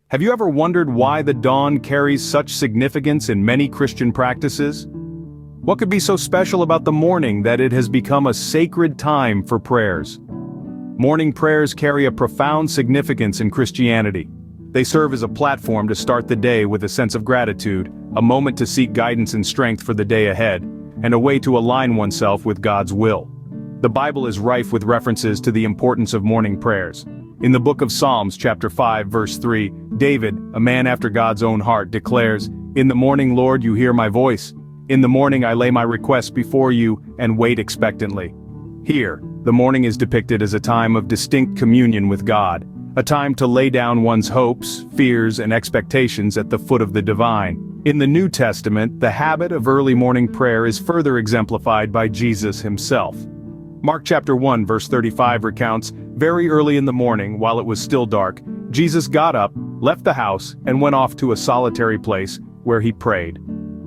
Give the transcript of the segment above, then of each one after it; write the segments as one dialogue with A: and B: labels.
A: Have you ever wondered why the dawn carries such significance in many Christian practices? What could be so special about the morning that it has become a sacred time for prayers? Morning prayers carry a profound significance in Christianity. They serve as a platform to start the day with a sense of gratitude, a moment to seek guidance and strength for the day ahead, and a way to align oneself with God's will. The Bible is rife with references to the importance of morning prayers. In the book of Psalms, chapter 5, verse 3, David, a man after God's own heart, declares, "In the morning, Lord, you hear my voice. In the morning I lay my requests before you and wait expectantly." Here, the morning is depicted as a time of distinct communion with God, a time to lay down one's hopes, fears, and expectations at the foot of the divine. In the New Testament, the habit of early morning prayer is further exemplified by Jesus himself. Mark chapter 1 verse 35 recounts, "Very early in the morning, while it was still dark, Jesus got up, left the house, and went off to a solitary place, where he prayed."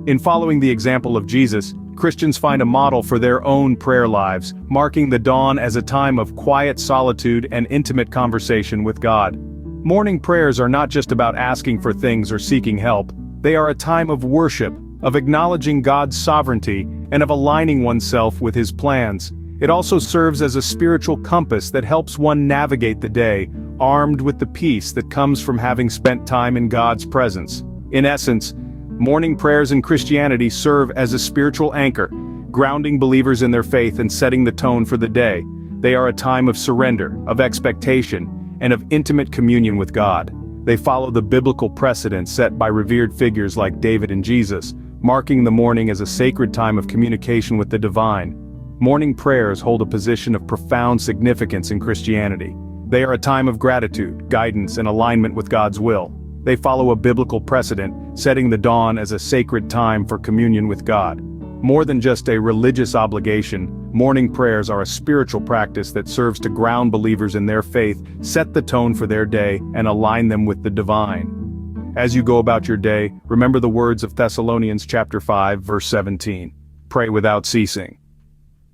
A: In following the example of Jesus, Christians find a model for their own prayer lives, marking the dawn as a time of quiet solitude and intimate conversation with God. Morning prayers are not just about asking for things or seeking help. They are a time of worship, of acknowledging God's sovereignty, and of aligning oneself with his plans. It also serves as a spiritual compass that helps one navigate the day, armed with the peace that comes from having spent time in God's presence. In essence, morning prayers in Christianity serve as a spiritual anchor, grounding believers in their faith and setting the tone for the day. They are a time of surrender, of expectation, and of intimate communion with God. They follow the biblical precedent set by revered figures like David and Jesus, marking the morning as a sacred time of communication with the divine. Morning prayers hold a position of profound significance in Christianity. They are a time of gratitude, guidance, and alignment with God's will. They follow a biblical precedent, setting the dawn as a sacred time for communion with God. More than just a religious obligation, morning prayers are a spiritual practice that serves to ground believers in their faith, set the tone for their day, and align them with the divine. As you go about your day, remember the words of Thessalonians chapter 5, verse 17. Pray without ceasing.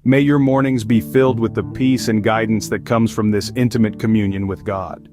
A: May your mornings be filled with the peace and guidance that comes from this intimate communion with God.